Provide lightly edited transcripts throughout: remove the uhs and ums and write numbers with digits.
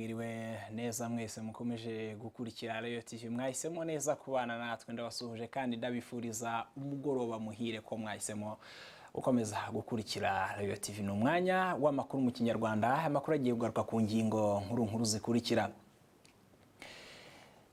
mwiriwe neza mwese mukomeje gukurikira RoyalTV mwahisemo neza kubana natwe ndabasuhuje kandi ndabifuriza umugoroba muhire ko mwahisemo ukomeza gukurikira RoyalTV n'umwanya w'amakuru mu Kinyarwanda. Amakuru agiye kugaruka ku ngingo nkuru zikurikira.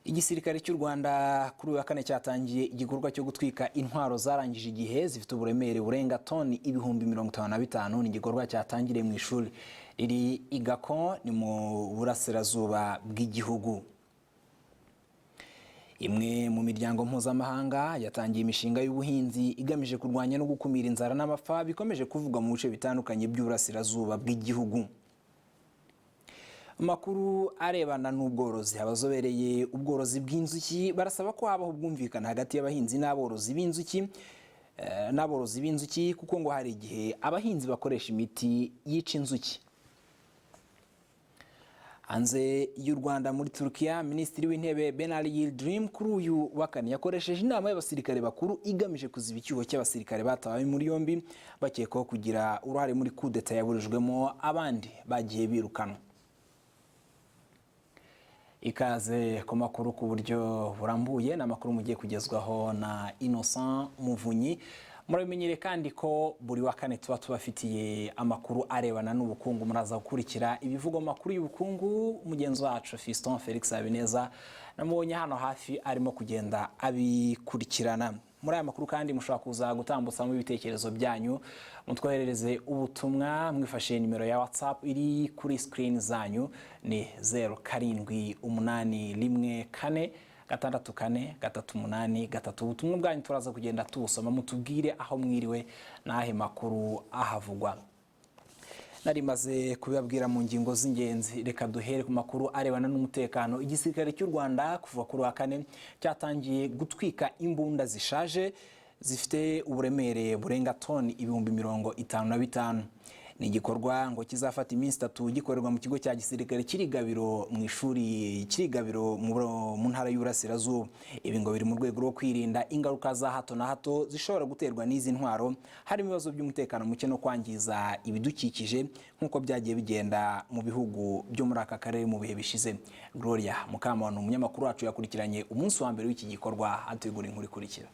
Igisirikare cy'u Rwanda kuri uyu wa kane cyatangiye igikorwa cyo gutwika intwaro zarangije igihe zifite uburemere burenga toni 55,000. Ni igikorwa cyatangiriye mu ishuri riri Igako ni mu burasirazuba bw'igihugu. Imwe mu miryango mpuzamahanga yatangiye imishinga y'ubuhinzi igamije kurwanya no gukumira inzara n'amapfa bikomeje kuvugwa mu bice bitandukanye by'uburasirazuba bw'igihugu. Amakuru arebana n'ubworozi, abazobereye ubworozi bw'inzuki barasaba ko habaho ubwumvikane hagati y'abahinzi n'aborozi b'inzuki kuko ngo hari igihe abahinzi bakoresha imiti yica inzuki. Hanze y'u Rwanda muri Turkiya, Minisitiri w'Intebe Binali Yildirim kuri uyu wa kane yakoresheje inama y'abasirikare bakuru igamije kuziba icyuho cy'abasirikare batabaye muri yombi bakekwaho kugira uruhare muri coup d'etat yaburijwemo abandi bagiye birukanwa. Ikaze ku makuru ku buryo burambuye n'amakuru mugiye kugezwaho na Innocent Muvunyi. Muramenyere kandi ko buri wa kane tuba tubafitiye amakuru arebana n'ubukungu. Muraza gukurikira ibivugwa makuru y'ubukungu. Mugenzi wacu Fiston Felix Abineza namubonye hano hafi arimo kugenda abikurikirana. Muri aya makuru kandi mushobora kuza gutambutsamo ibitekerezo byanyu, mutwoherereze ubutumwa mwifashe nimero ya WhatsApp iri kuri screen zanyu ni 0781464383. Ubutumwa bwanyu turaza kugenda tubusoma mutubwire aho mwiriwe n'ahe makuru ahavugwa. Narimaze kubibabwira mu ngingo z'ingenzi, reka duhere ku makuru arebana n'umutekano. Igisirikare cy'u Rwanda kuva kuri wa kane cyatangiye gutwika imbunda zishaje zifite uburemere burenga toni 55,000. Ni igikorwa ngo kizafata iminsi 3 gikorerwa mu kigo cya gisirikare kirigabiro mu ishuri kirigabiro mu ntara y'Uburasirazuba. Ibi ngo biri mu rwego rwo kwirinda ingaruka za hato na hato zishobora guterwa n'izi ntwaro, harimo ibibazo by'umutekano muke no kwangiza ibidukikije nk'uko byagiye bigenda mu bihugu byo muri aka karere mu bihe bishize. Gloria Mukamana umunyamakuru wacu yakurikiranye umunsi wa mbere w'iki gikorwa ategura inkuru ikurikira.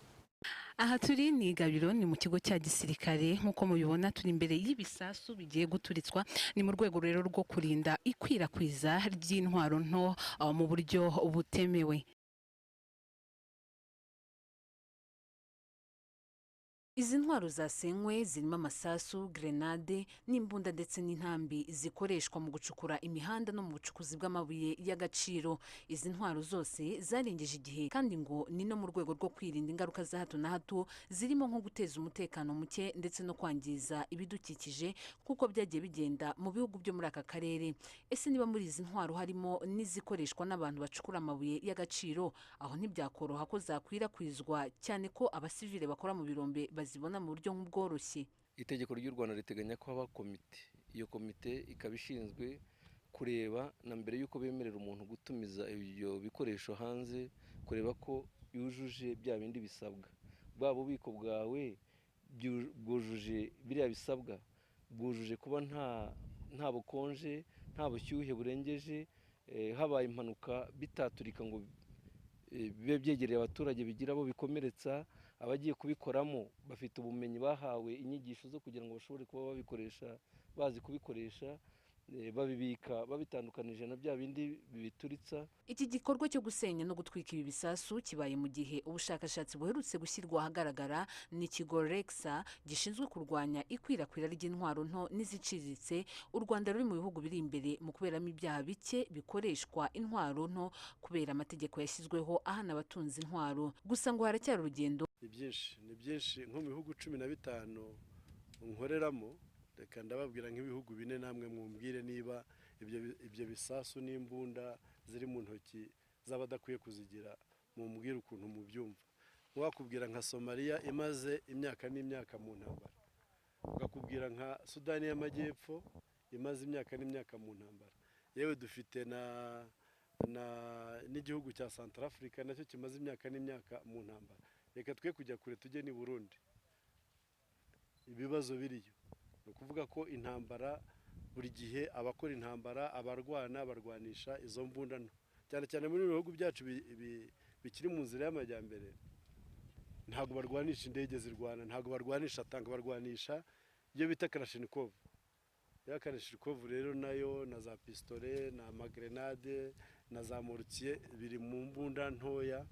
Aha turi ni Gabiro, ni mu kigo cya gisirikare nk'uko mubibona turi imbere y'ibisasu bigiye guturitswa. Ni mu rwego rero rwo kurinda ikwirakwiza ry'intwaro nto mu buryo butemewe. Izi ntwaro zasenywe zirimo amasasu, grenade n'imbunda ndetse n'intambi zikoreshwa mu gucukura imihanda no mu bucukuzi bw'amabuye y'agaciro. Izi ntwaro zose zarengeje igihe kandi ngo ni no mu rwego rwo kwirinda ingaruka za hato na hato zirimo nko guteza umutekano muke ndetse no kwangiza ibidukikije kuko byagiye bigenda mu bihugu byo muri aka karere. Ese niba muri izi ntwaro harimo n'izikoreshwa n'abantu bacukura amabuye y'agaciro, aho ntibyakoroha ko zakwirakwizwa cyane ko abasivile bakora mu birombe zibona mu buryo nk'ubworoshye. Itegeko ry'u Rwanda riteganya ko haba komite. Iyo komite ikaba ishinzwe kureba na mbere y'uko bemerera umuntu gutumiza ibyo bikoresho hanze, kureba ko yujuje bya bindi bisabwa. Bwa bubiko bwawe bwujuje biriya bisabwa, bwujuje kuba nta bukonje, nta bushyuhe burengeje, habaye impanuka bitaturika ngo bibe byegereye abaturage bigira abo bikomeretsa. Abagiye kubikoramo bafite ubumenyi, bahawe inyigisho zo kugira ngo bashobore kuba babikoresha, bazi kubikoresha, babibika babitandukanije na bya bindi bibituritsa. Iki gikorwa cyo gusenya no gutwika ibi bisasu kibaye mu gihe ubushakashatsi buherutse gushyirwa ahagaragara n'ikigo Rexa gishinzwe kurwanya ikwirakwira ry'intwaro nto n'iziciriritse. U Rwanda ruri mu bihugu biri imbere mu kuberamo ibyaha bike bikoreshwa intwaro nto kubera amategeko yashyizweho ahana abatunze intwaro. Gusa ngo haracyari urugendo. Ni byinshi nko mu bihugu 15 nkoreramo. Reka ndababwira nk'ibihugu 4 namwe mwumbwire niba ibyo bisasu n'imbunda ziri mu ntoki z'abadakwiye kuzigira, mumbwire ukuntu mubyumva. Wakubwira nka Somalia imaze imyaka n'imyaka mu ntambara, ugakubwira nka Sudani y'Amajyepfo imaze imyaka n'imyaka mu ntambara, yewe dufite n'igihugu cya Centrafrica nacyo kimaze imyaka n'imyaka mu ntambara. Reka twe kujya kure tujye ni Burundi, ibibazo biriyo. Ukuvuga ko intambara buri gihe abakora intambara abarwana barwanisha izo mbunda nto cyane cyane muri bihugu byacu bikiri mu nzira y'amajyambere ntabwo barwanisha indege zirwana ntabwo barwanisha tank barwanisha iyo bita Kalashnikov ya Kalashnikov rero nayo na za pistole na magrenade na za mortier biri mu mbunda ntoya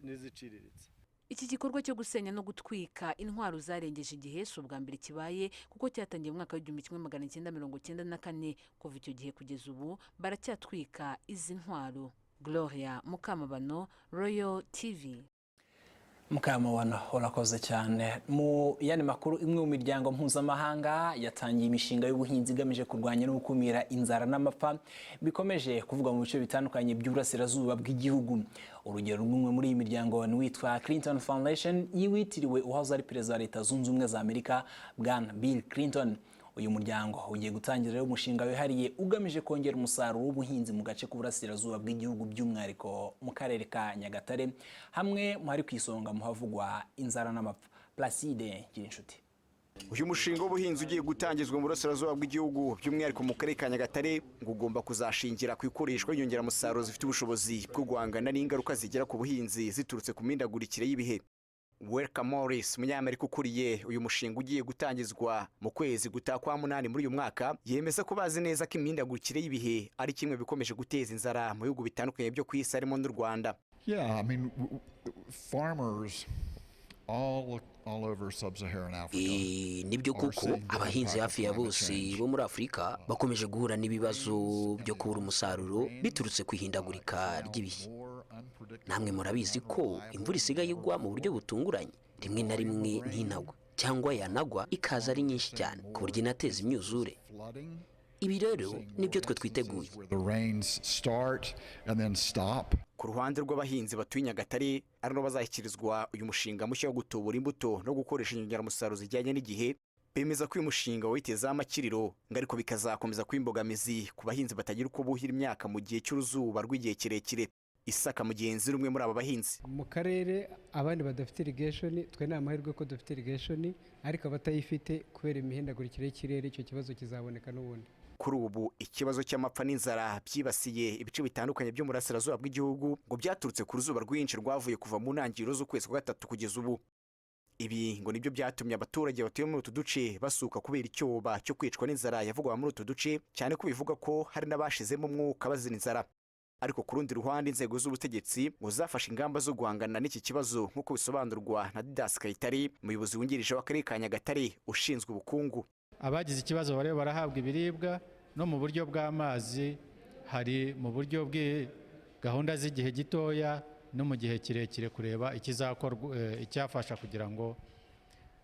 n'iziciriritse. Iki gikorwa cyo gusenya no gutwika intwaro zarengeje igihe si ubwa mbere kibaye kuko cyatangiye mu mwaka w'1994 kuva icyo gihe kugeza ubu baracyatwika izi ntwaro. Gloria Mukamabano, Royal TV. Mukamabano urakoze cyane. Mu yandi makuru, imwe mu miryango mpuzamahanga yatangiye imishinga y'ubuhinzi igamije kurwanya no gukumira inzara n'amapfa bikomeje kuvugwa mu bice bitandukanye by'uburasirazuba bw'igihugu. Urugero rumwe muri iyi miryango ni witwa Clinton Foundation yiwitiriwe uwahoze ari perezida wa Leta Zunze Ubumwe za Amerika Bwana Bill Clinton. Uyu muryango ugiye gutangira umushinga wihariye ugamije kongera umusaruro w'ubuhinzi mu gace k'uburasirazuba bw'igihugu by'umwihariko mu karere ka Nyagatare, hamwe mu hari ku isonga mu havugwa inzara n'amapfa. Placide Ngirinshuti. Uyu mushinga w'ubuhinzi ugiye gutangizwa mu burasirazuba bw'igihugu by'umwihariko mu karere ka Nyagatare ngo ugomba kuzashingira ku ikoreshwa ry'inyongeramusaruro zifite ubushobozi bwo guhangana n'ingaruka zigera ku buhinzi ziturutse ku mihindagurikire y'ibihe. Welcome Morris, Umunyamerika ukuriye uyu mushinga ugiye gutangizwa mu kwezi gutaha kwa 8 muri uyu mwaka, yemeza ko bazi neza ko imihindagurikire y'ibihe ari kimwe bikomeje guteza inzara mu bihugu bitandukanye byo ku isi harimo n'u Rwanda. Yeah, I mean, farmers all over sub-Saharan Africa. Nibyo kuko abahinzi hafi ya bose bo muri Afrika bakomeje guhura n'ibibazo byo kubura umusaruro biturutse ku ihindagurika ry'ibihe. Namwe murabizi ko imvura isigaye igwa mu buryo butunguranye, rimwe na rimwe ntinagwa cyangwa yanagwa ikaza ari nyinshi cyane ku buryo inateza imyuzure. Ibi rero nibyo twe twiteguye. Ku ruhande rw'abahinzi batuye Nyagatare ari no bazashyikirizwa uyu mushinga mushya wo gutubura imbuto no gukoresha inyongeramusaruro zijyanye n'igihe, bemeza ko uyu mushinga witezaho amakiriro ngo ariko bikazakomeza kuba imbogamizi ku bahinzi batagira uko buhira imyaka mu gihe cy'uruzuba rw'igihe kirekire. Isaka Mugenzi rumwe muri aba bahinzi. Mu karere abandi badafite irrigation, twe nta mahirwe ko dufite irrigation, ariko abatayifite kubera imihindagurikire y'ikirere icyo kibazo kizaboneka n'ubundi. Kuri ubu ikibazo cy'amapfa n'inzara byibasiye ibice bitandukanye byo mu burasirazuba bw'igihugu ngo byaturutse ku ruzuba rwinshi rwavuye kuva mu ntangiriro z'ukwezi kwa gatatu kugeza ubu. Ibi ngo nibyo byatumye abaturage batuye muri utu duce basuka kubera icyoba cyo kwicwa n'inzara yavugwa muri utu duce, cyane ko bivuga ko hari n'abashizemo umwuka bazira inzara. Ariko ku rundi ruhande inzego z'ubutegetsi ngo zafashe ingamba zo guhangana n'iki kibazo nk'uko bisobanurwa na Didas Kayitari, umuyobozi wungirije w'akarere ka Nyagatare ushinzwe ubukungu. Abagize ikibazo bareba barahabwa ibiribwa no mu buryo bw'amazi, hari mu buryo bwe gahunda z'igihe gitoya no mu gihe kirekire kureba ikizakorwa icyafasha kugira ngo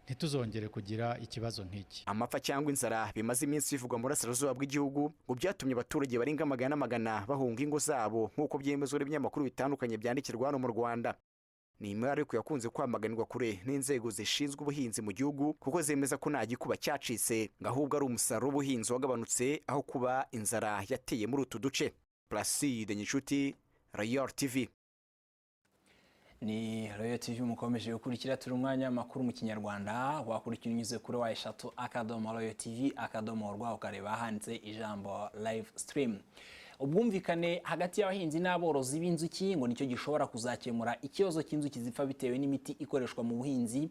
ntituzongere kugira ikibazo nk'iki. Amapfa cyangwa inzara bimaze iminsi bivugwa mu burasirazuba bw'igihugu ngo byatumye abaturage barenga magana bahunga ingo zabo nk'uko byemezwa n'ibinyamakuru bitandukanye byandikirwa hano mu Rwanda. Ni imwe ariko yakunze kwamaganirwa kure n'inzego zishinzwe ubuhinzi mu gihugu kuko zemeza ko nta gikuba cyacitse ngo ahubwo ari umusaruro w'ubuhinzi wagabanutse aho kuba inzara yateye muri utu duce. Placide Ngirinshuti, RoyalTV. Ni RoyalTV mukomeje gukurikira, turi umwanya w'amakuru mu Kinyarwanda. Wakurikira unyuze kuri wa3.RoyalTV.rw ukareba handitse ijambo live stream. Ubwumvikane hagati y'abahinzi n'aborozi b'inzuki ngo nicyo gishobora kuzakemura ikibazo cy'inzuki zipfa bitewe n'imiti ikoreshwa mu buhinzi.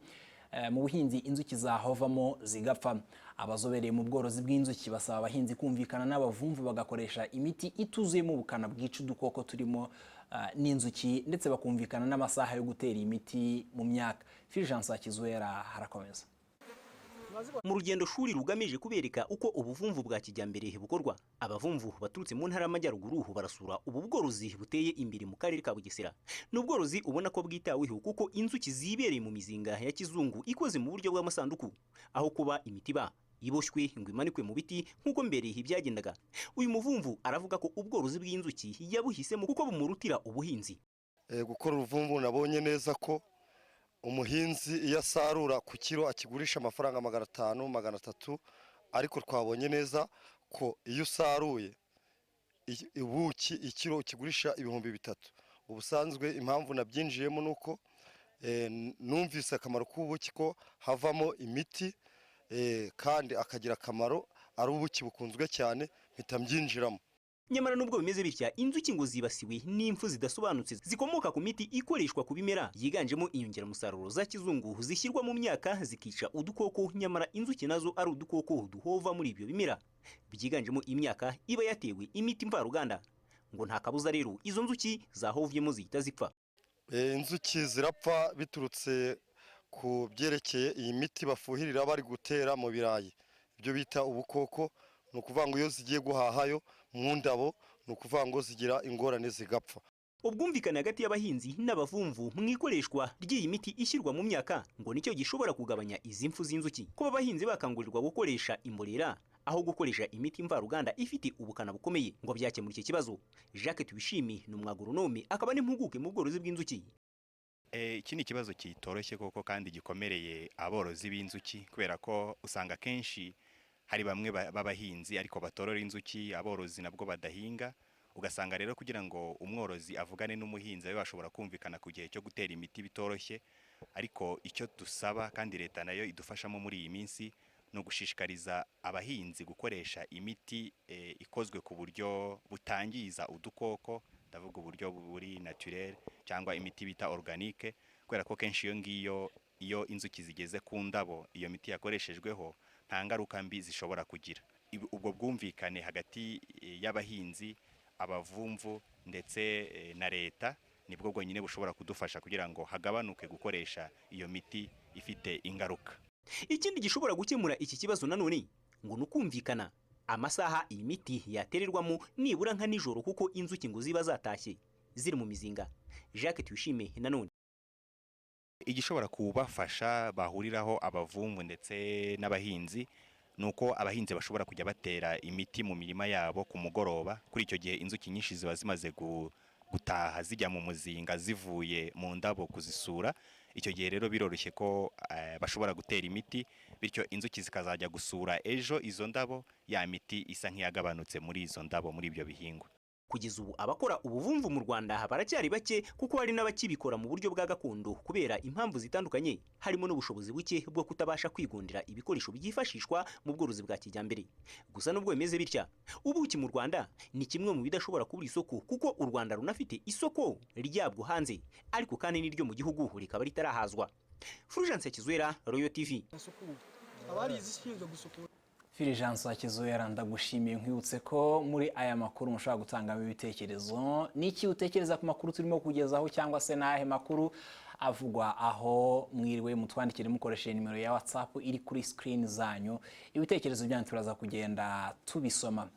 Mu buhinzi inzuki zahovamo zigapfa. Abazobereye mu bworozi bw'inzuki basaba abahinzi kumvikana n'abavumvu bagakoresha imiti ituzuyemo ubukana bwica udukoko turimo n'inzuki, ndetse bakumvikana n'amasaha yo gutera imiti mu myaka. Fulgence Kizwera harakomeza. Mu rugendo shuri rugamije kubereka uko ubuvumvu bwa kijyambere bukorwa, abavumvu baturutse mu ntara y'Amajyaruguru barasura ubu bworozi buteye imbere mu karere ka Bugesera. N'ubworozi ubona ko bwitaweho kuko inzuki zibereye mu mizinga ya kizungu ikoze mu buryo bw'amasanduku, aho kuba imitiba iboshywe ngo imanikwe mu biti nk'uko mbere byagendaga. Uyu muvumvu aravuga ko ubworozi bw'inzuki yabuhisemo kuko bumurutira ubuhinzi. Gukora uruvumvu nabonye neza ko umuhinzi iyo asarura ku kiro akigurisha amafaranga 500 300, ariko twabonye neza ko iyo usaruye ubuki ikiro kigurisha 3,000. Ubusanzwe impamvu nabyinjiyemo nuko numvise akamaro k'ubuki ko havamo imiti kandi akagira akamaro, ari ubuki bukunzwe cyane, mpita mbyinjiramo. Nyamara nubwo bimeze bitya, inzuki ngo zibasiwe n'impfu zidasobanutse zikomoka ku miti ikoreshwa ku bimera yiganjemo inyongeramusaruro za kizungu zishyirwa mu myaka zikica udukoko, nyamara inzuki nazo ari udukoko duhova muri ibyo bimera byiganjemo imyaka iba yatewe imiti mvaruganda. Ngo nta kabuza rero izo nzuki zahovyemo zihita zipfa. Inzuki zirapfa biturutse ku byerekeye iyi miti bafuhirira bari gutera mu birayi, ibyo bita ubukoko. Ni ukuvuga ngo iyo zigiye guhahayo mu ndabo, ni ukuvuga ngo zigira ingorane zigapfa. Ubwumvikane hagati y'abahinzi n'abavumvu mu ikoreshwa ry'iyi miti ishyirwa mu myaka ngo nicyo gishobora kugabanya izi mfu z'inzuki. Kuba abahinzi bakangurirwa gukoresha imborera aho gukoresha imiti mvaruganda ifite ubukana bukomeye ngo byakemura iki kibazo. Jacques Tubishimi ni umwagoronome akaba n'impuguke mu bworozi bw'inzuki. Iki ni ikibazo kitoroshye koko kandi gikomereye aborozi b'inzuki, kubera ko usanga kenshi hari bamwe b'abahinzi ariko batorora inzuki, aborozi nabwo badahinga. Ugasanga rero kugira ngo umworozi avugane n'umuhinzi abe bashobora kumvikana ku gihe cyo gutera imiti bitoroshye. Ariko icyo dusaba kandi leta nayo idufashamo muri iyi minsi no gushishikariza abahinzi gukoresha imiti ikozwe ku buryo butangiza udukoko, ndavuga uburyo buri naturel cyangwa imiti bita organique, kubera ko kenshi iyo inzuki zigeze ku ndabo iyo miti yakoreshejweho nta ngaruka mbi zishobora kugira. Ubwo bwumvikane hagati y'abahinzi, abavumvu ndetse na leta nibwo bwonyine bushobora kudufasha kugira ngo hagabanuke gukoresha iyo miti ifite ingaruka. Ikindi gishobora gukemura iki kibazo nanone ngo nukumvikana amasaha iyi miti yatererwamo nibura nka nijoro, kuko inzuki ngo ziba zatashye ziri mu mizinga. Jacques Tuyishime nanone igishobora kubafasha bahuriraho abavumvu ndetse n'abahinzi nuko abahinzi bashobora kujya batera imiti mu mirima yabo ku mugoroba. Kuri icyo gihe inzuki nyinshi ziba zimaze gutaha zijya mu muzinga zivuye mu ndabo kuzisura. Icyo gihe rero biroroshye ko bashobora gutera imiti, bityo inzuki zikazajya gusura ejo izo ndabo, ya miti isa nk'iyagabanutse muri izo ndabo, muri ibyo bihingwa. Kugeza ubu abakora ubuvumvu mu Rwanda baracyari bake, kuko hari n'abakibikora mu buryo bwa gakondo kubera impamvu zitandukanye, harimo n'ubushobozi buke bwo kutabasha kwigondera ibikoresho byifashishwa mu bworozi bwa kijyambere. Gusa nubwo bimeze bitya, ubuki mu Rwanda ni kimwe mu bidashobora kubura isoko, kuko u Rwanda runafite isoko ryabwo hanze, ariko kandi n'iryo mu gihugu rikaba ritarahazwa. Fulgence Kizwera, RoyalTV. Fulgence Kizwera, ndagushimiye nkwibutse ko muri aya makuru mushobora gutangamo ibitekerezo. Niki utekereza ku makuru turimo kugezaho, cyangwa se nahe makuru avugwa aho mwiriwe? Mutwandikire mukoresheje nimero ya WhatsApp iri kuri screen zanyu. Ibitekerezo byanyu turaza kugenda tubisoma.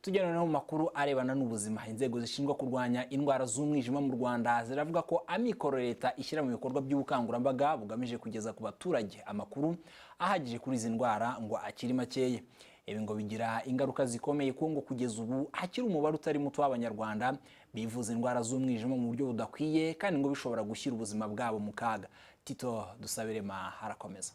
Tugenda no mu makuru arebana n'ubuzima. Inzego zishinzwe kurwanya indwara z'umwijima mu Rwanda ziravuga ko amikoro leta ishyira mu bikorwa by'ubukangurambaga bugamije kugeza ku baturage amakuru ahagije kuri izi ndwara ngo akiri makeye. Ibi ngo bigira ingaruka zikomeye kuko ngo kugeza ubu hakiri umubare utari muto w'Abanyarwanda bivuza indwara z'umwijima mu buryo budakwiye, kandi ngo bishobora gushyira ubuzima bwabo mu kaga. Tito Dusabirema harakomeza.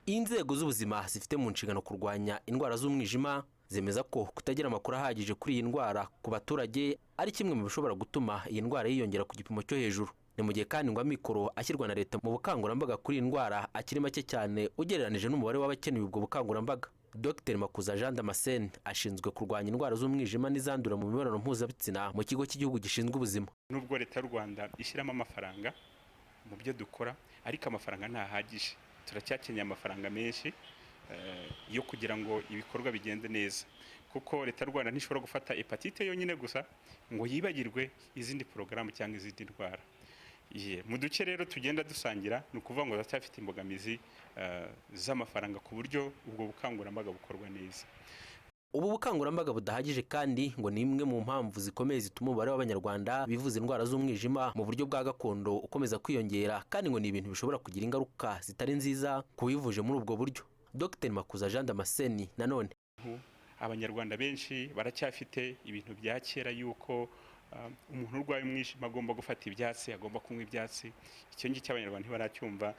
Inzego z'ubuzima zifite mu nshingano kurwanya indwara z'umwijima zemeza ko kutagira amakuru ahagije kuri iyi ndwara ku baturage ari kimwe mu bishobora gutuma iyi ndwara yiyongera ku gipimo cyo hejuru. Ni mu gihe kandi ngo amikoro ashyirwa na leta mu bukangurambaga kuri iyi ndwara akiri make cyane ugereranije n'umubare w'abakeneye ubwo bukangurambaga. Dr Makuza Jean Damascene ashinzwe kurwanya indwara z'umwijima n'izandura mu mibonano mpuzabitsina mu kigo cy'igihugu gishinzwe ubuzima. Nubwo leta y'u Rwanda ishyiramo amafaranga mu byo dukora, ariko amafaranga ntahagije. Turacyakeneye amafaranga menshi yo kugira ngo ibikorwa bigende neza, kuko leta y'u Rwanda ntishobora gufata hepatite yonyine gusa ngo yibagirwe izindi porogaramu cyangwa izindi ndwara. Mu duce rero tugenda dusangira, ni ukuvuga ngo turacyafite imbogamizi z'amafaranga ku buryo ubwo bukangurambaga bukorwa neza. Ubu bukangurambaga budahagije kandi ngo ni imwe mu mpamvu zikomeye zituma umubare w'Abanyarwanda bivuza indwara z'umwijima mu buryo bwa gakondo ukomeza kwiyongera, kandi ngo ni ibintu bishobora kugira ingaruka zitari nziza ku bivuje muri ubwo buryo. Dr Makuza Jean Damascene nanone, Abanyarwanda benshi baracyafite ibintu bya kera yuko umuntu urwaye umwijima agomba gufata ibyatsi, agomba kunywa ibyatsi. Icyo ngicyo Abanyarwanda ntibaracyumva.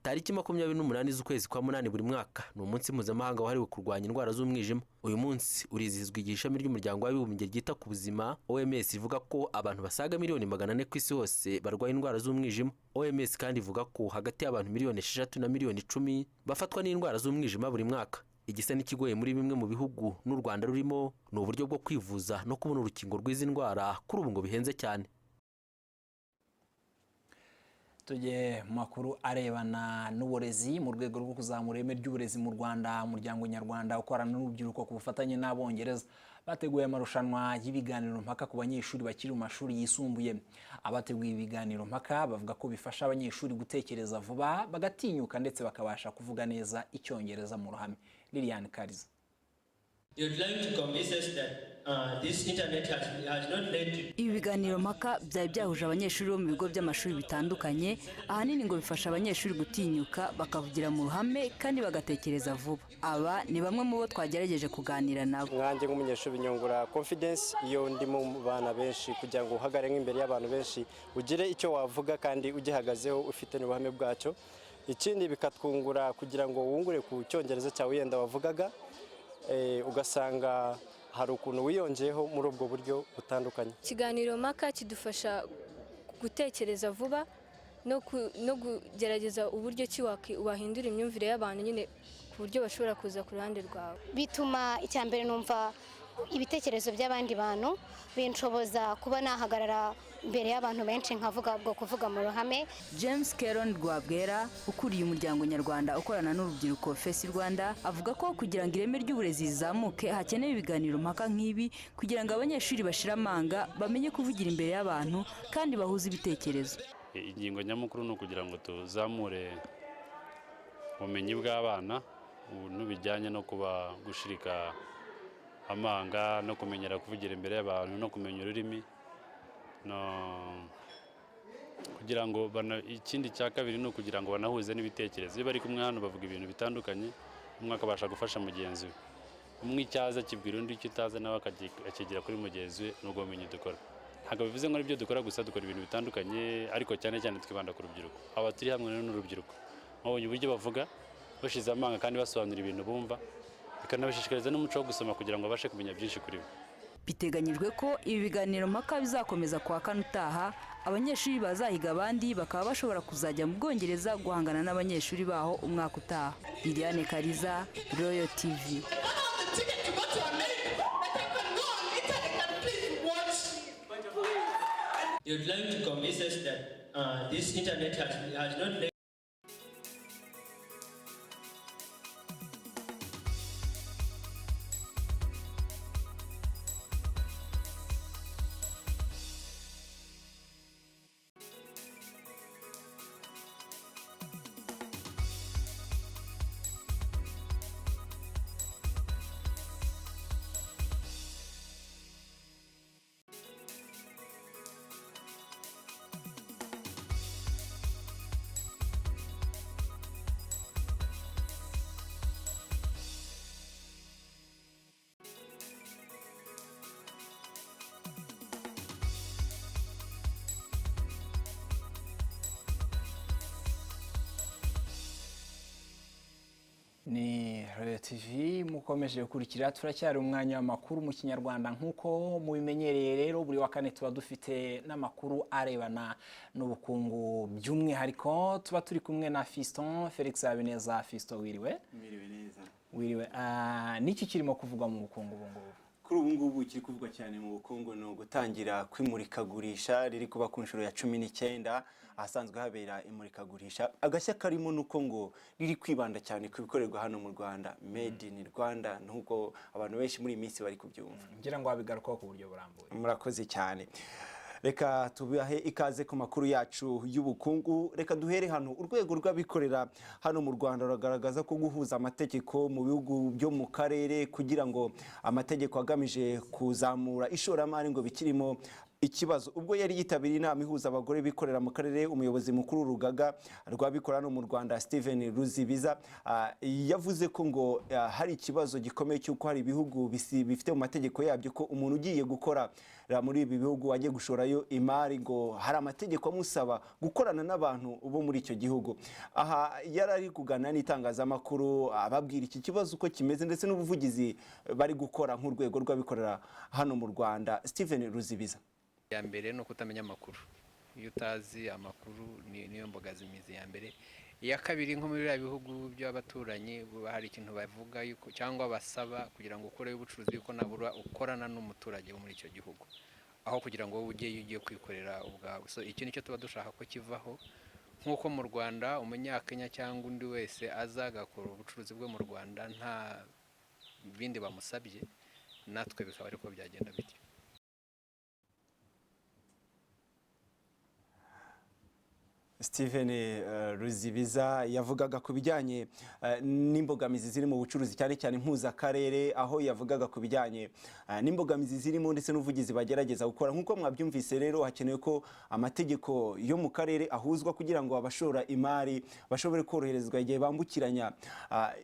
Tariki 28 z'ukwezi kwa munani buri mwaka ni umunsi mpuzamahanga wahariwe kurwanya indwara z'umwijima. Uyu munsi urizihizwa igihe ishami ry'umuryango w'abibumbye ryita ku buzima OMS ivuga ko abantu basaga miliyoni 400 ku isi hose barwaye indwara z'umwijima. OMS kandi ivuga ko hagati y'abantu miliyoni 6 na miliyoni 10 bafatwa n'indwara z'umwijima buri mwaka. Igisa n'ikigoye muri bimwe mu bihugu n'u Rwanda rurimo ni uburyo bwo kwivuza no kubona urukingo rw'izi ndwara kuri ubu ngo bihenze cyane. Tujye makuru arebana n'uburezi mu rwego rwo kuzamura ireme ry'uburezi mu Rwanda. Umuryango nyarwanda ukorana n'urubyiruko ku bufatanye n'Abongereza bateguye amarushanwa y'ibiganiro mpaka ku banyeshuri bakiri mu mashuri yisumbuye. Abateguye ibiganiro mpaka bavuga ko bifasha abanyeshuri gutekereza vuba, bagatinyuka ndetse bakabasha kuvuga neza Icyongereza mu ruhame. Liliane Kariza. Ibi biganiro mpaka byari byahuje abanyeshuri bo mu bigo by'amashuri bitandukanye, ahanini ngo bifasha abanyeshuri gutinyuka bakavugira mu ruhame kandi bagatekereza vuba. Aba ni bamwe mu bo twagerageje kuganira nabo. Nkanjye nk'umunyeshuri binyungura confidence iyo ndi mu bana benshi, kugira ngo uhagare nk'imbere y'abantu benshi ugire icyo wavuga kandi ugihagazeho ufite n'ubuhame bwacyo. Ikindi bikatwungura kugira ngo wungure ku Cyongereza cyawe yenda wavugaga, ugasanga hari ukuntu wiyongeyeho muri ubwo buryo butandukanye. Ikiganiro mpaka kidufasha gutekereza vuba no kugerageza uburyo ki wahindura imyumvire y'abantu nyine ku buryo bashobora kuza ku ruhande rwawe. Bituma icyambere numva ibitekerezo by'abandi bantu, binshoboza kuba nahagarara imbere y'abantu benshi nkavuga bwo kuvuga mu ruhame. James Caron Rwabwera ukuriye umuryango nyarwanda ukorana n'urubyiruko FES Rwanda avuga ko kugira ngo ireme ry'uburezi rizamuke hakenewe ibiganiro mpaka nk'ibi kugira ngo abanyeshuri bashira amanga bamenye kuvugira imbere y'abantu kandi bahuze ibitekerezo. Ingingo nyamukuru ni ukugira ngo tuzamure ubumenyi bw'abana n'ubijyanye no kuba gushirika amanga no kumenyera kuvugira imbere y'abantu no kumenya ururimi no kugira ngo ikindi cya kabiri ni ukugira ngo banahuze n'ibitekerezo. Iyo bari kumwe hano bavuga ibintu bitandukanye, umwe akabasha gufasha mugenzi we, umwe icyaza kibwira undi icyo utaza nawe akakigira kuri mugenzi we. N'ubwo bumenyi dukora ntabwo bivuze ngo ibyo dukora gusa, dukora ibintu bitandukanye ariko cyane cyane twibanda ku rubyiruko. Aba turi hamwe n'urubyiruko babonye uburyo bavuga bashize amanga kandi basobanura ibintu bumva, bikanabashishikariza n'umuco wo gusoma kugira ngo babashe kumenya byinshi kuri bo. Biteganyijwe ko ibi biganiro mpaka bizakomeza kuwa kane utaha. Abanyeshuri bazahiga abandi bakaba bashobora kuzajya mu Bwongereza guhangana n'abanyeshuri baho umwaka utaha. Liliane Kariza, RoyalTV. You'd like to convince us that this internet has not led. Ni RoyalTV mukomeje gukurikira. Turacyari umwanya w'amakuru mu Kinyarwanda nk'uko mubimenyereye. Rero buri wa kane tuba dufite n'amakuru arebana n'ubukungu, by'umwihariko tuba turi kumwe na Fiston Felix Habineza. Fiston, wiriwe? Wiriwe neza. Wiriwe. Niki kirimo kuvugwa mu bukungu ubu ngubu? Kuri ubu ngubu kiri kuvugwa cyane mu bukungu no gutangira kwimurikagurisha riri kuba ku nshuro ya 19 ahasanzwe habera imurikagurisha. Agashya karimo nuko ngo riri kwibanda cyane ku bikorerwa hano mu Rwanda, made in Rwanda, nuko abantu benshi muri iminsi bari kubyumva. Ngira ngo abigarukaho ku buryo burambuye. Murakoze cyane. Reka tubahe ikaze ku makuru yacu y'ubukungu. Reka duhere hano. Urwego rw'abikorera hano mu Rwanda rugaragaza ko guhuza amategeko mu bihugu byo mu karere kugira ngo amategeko agamije kuzamura ishoramari ngo bikirimo ikibazo. Ubwo yari yitabiriye inama ihuza abagore bikorera mu karere, umuyobozi mukuru w'urugaga rw'abikorera no mu Rwanda Steven Ruzibiza yavuze ko ngo hari ikibazo gikomeye cy'uko hari ibihugu bifite mu mategeko yabyo ko umuntu ugiye gukora muri ibi bihugu agiye gushorayo imari ngo hari amategeko amusaba gukorana n'abantu bo muri icyo gihugu. Aha yari ari kuganira n'itangazamakuru ababwira iki kibazo uko kimeze ndetse n'ubuvugizi bari gukora nk'urwego rw'abikorera hano mu Rwanda. Steven Ruzibiza: ya mbere no kutamenya amakuru. Iyo utazi amakuru niyo mbogazimizi ya mbere. Iya kabiri, nko muri bihugu by'abaturanyi hari ikintu bavuga yuko cyangwa basaba kugira ngo ukore ubucuruzi yuko nabura ukorana n'umuturage wo muri icyo gihugu, aho kugira ngo ugiye kwikorera ubwawe. So iki nicyo tuba dushaka ko kivaho, nk'uko mu Rwanda umunyakenya cyangwa undi wese aza agakora ubucuruzi bwe mu Rwanda nta bindi bamusabye, natwe bikaba ariko byagenda bityo. Steven Ruzibiza yavugaga ku bijyanye n'imbogamizi ziri mu bucuruzi cyane cyane impuzakarere, aho yavugaga ku bijyanye n'imbogamizi zirimo ndetse n'ubuvugizi bagerageza gukora. Nk'uko mwabyumvise rero, hakenewe ko amategeko yo mu karere ahuzwa kugira ngo abashora imari bashobore koroherezwa igihe bambukiranya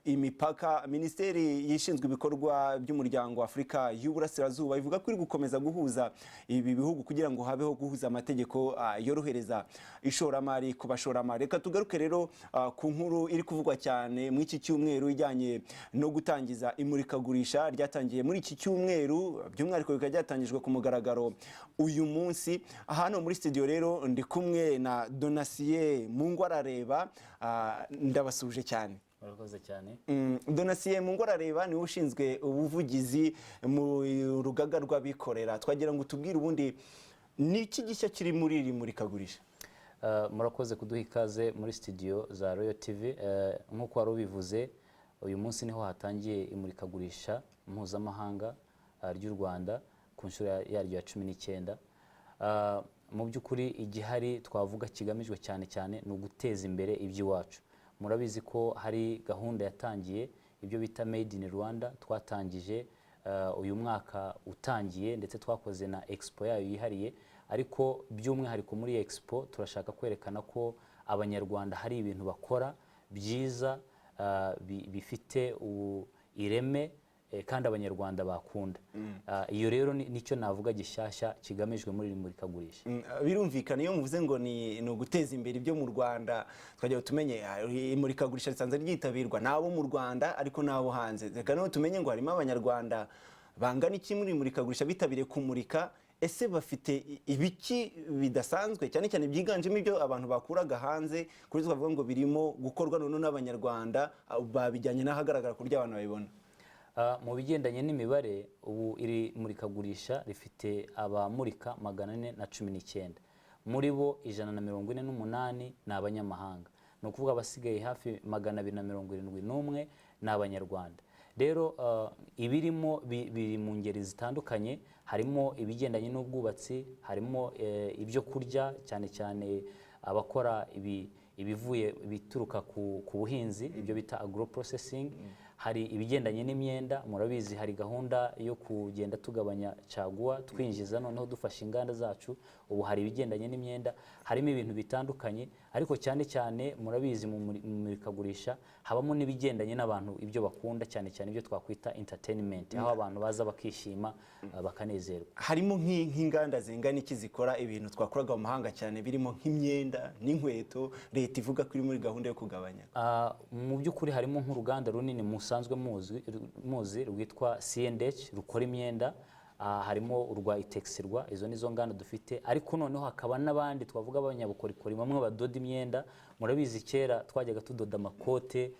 imipaka. Minisiteri yishinzwe ibikorwa by'umuryango wa Afurika y'Uburasirazuba ivuga ko iri gukomeza guhuza ibi bihugu kugira ngo habeho guhuza amategeko yorohereza ishoramari ku bashoramari. Reka tugaruke rero ku nkuru iri kuvugwa cyane muri iki cyumweru ijyanye no gutangiza imurikagurisha ryatangiye muri iki cyumweru, by'umwihariko bikaba byatangijwe ku mugaragaro uyu munsi. Hano muri studio rero ndi kumwe na Donatien Mungwarareba, ndabasuje cyane. Murakoze cyane. Donatien Mungwarareba niwe ushinzwe ubuvugizi mu rugaga rw'abikorera. Twagira ngo tubwire ubundi ni iki gishya kiri muri iri murikagurisha? Murakoze kuduha ikaze muri studio za RoyalTV. Nk'uko wari ubivuze, uyu munsi niho hatangiye imurikagurisha mpuzamahanga ry'u Rwanda ku nshuro yaryo ya 19. Mu by'ukuri igihari twavuga kigamijwe cyane cyane ni uguteza imbere iby'iwacu. Murabizi ko hari gahunda yatangiye, ibyo bita Made in Rwanda, twatangije uyu mwaka utangiye, ndetse twakoze na expo yayo yihariye. Ariko by'umwihariko muri expo turashaka kwerekana ko abanyarwanda hari ibintu bakora byiza bifite ireme kandi abanyarwanda bakunda. Iyo rero nicyo navuga gishyashya kigamijwe muri iri murikagurisha. Birumvikana iyo muvuze ngo ni uguteza imbere ibyo mu Rwanda, twagira tumenye imurikagurisha risanzwe ryitabirwa n'abo mu Rwanda ariko n'abo hanze. Reka no tumenye ngo harimo abanyarwanda bangana iki muri imurikagurisha bitabiriye kumurika. Ese bafite ibiki bidasanzwe cyane cyane byiganjemo ibyo abantu bakuraga hanze, kuri twavuga ngo birimo gukorwa none n'abanyarwanda babijyanye n'ahagaragara ku buryo abantu babibona? Mu bigendanye n'imibare, ubu iri murikagurisha rifite abamurika 419. Muri bo 148 ni abanyamahanga. Ni ukuvuga abasigaye hafi 271 ni abanyarwanda. Rero ibirimo biri mu ngeri zitandukanye, harimo ibigendanye n'ubwubatsi, harimo ibyo kurya cyane cyane abakora ibivuye bituruka ku buhinzi, ibyo bita agro processing. Hari ibigendanye n'imyenda, murabizi hari gahunda yo kugenda tugabanya caguwa twinjiza noneho dufasha inganda zacu. Ubu hari ibigendanye n'imyenda, harimo ibintu bitandukanye, ariko cyane cyane murabizi mu murikagurisha habamo n'ibigendanye n'abantu ibyo bakunda, cyane cyane ibyo twakwita entertainment, aho abantu baza bakishima bakanezerwa. Harimo nk'inganda zingana iki zikora ibintu twakoraga mu mahanga cyane, birimo nk'imyenda n'inkweto leta ivuga ko iri muri gahunda yo kugabanya? Mu by'ukuri harimo nk'uruganda runini musanzwe muzi rwitwa C&H rukora imyenda. Harimo urwa Itexirwa, izo nizo nganda dufite. Ariko noneho hakaba n'abandi twavuga abanyabukorikori bamwe badoda imyenda. Murabizi kera twajyaga tudoda amakote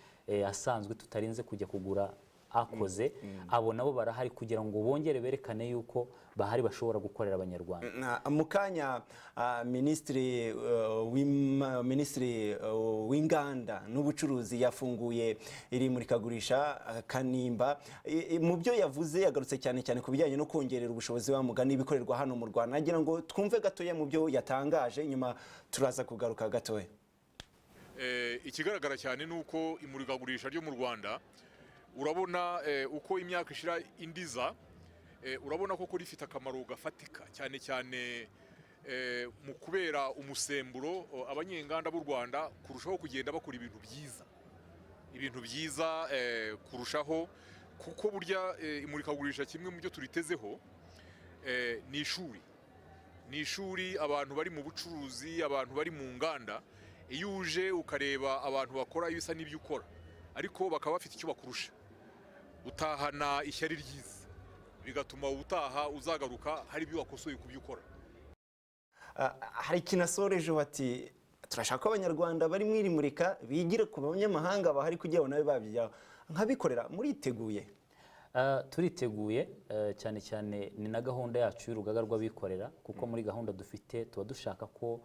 asanzwe tutarinze kujya kugura akoze. Abo nabo barahari kugira ngo bongere berekane yuko bahari bashobora gukorera abanyarwanda. Mu kanya minisitiri w'inganda n'ubucuruzi yafunguye iri murikagurisha Kanimba. Mu byo yavuze yagarutse cyane cyane ku bijyanye no kongerera ubushobozi bw'amugani ibikorerwa hano mu Rwanda. Nagira ngo twumve gatoya mu byo yatangaje, nyuma turaza kugaruka gatoya. Ikigaragara cyane nuko imurikagurisha ryo mu Rwanda, urabona uko imyaka ishira indiza, urabona ko rifite akamaro gafatika cyane cyane mu kubera umusemburo abanyenganda b'u Rwanda kurushaho kugenda bakora ibintu byiza kurushaho, kuko burya imurikagurisha kimwe mu byo turitezeho ni ishuri abantu bari mu bucuruzi, abantu bari mu nganda. Iyo uje ukareba abantu bakora ibisa n'ibyo ukora ariko bakaba bafite icyo bakurusha, utahana ishyari ryiza, bigatuma ubutaha uzagaruka hari ibyo wakosoye ku byo ukora. Hari kinasoreje bati turashaka ko abanyarwanda bari mwiri murika bigire ku banyamahanga bahari kugira ngo nabe babyigiraho nkabikorera. Muriteguye? Turiteguye cyane cyane, ni na gahunda yacu y'urugaga rw'abikorera, kuko muri gahunda dufite tuba dushaka ko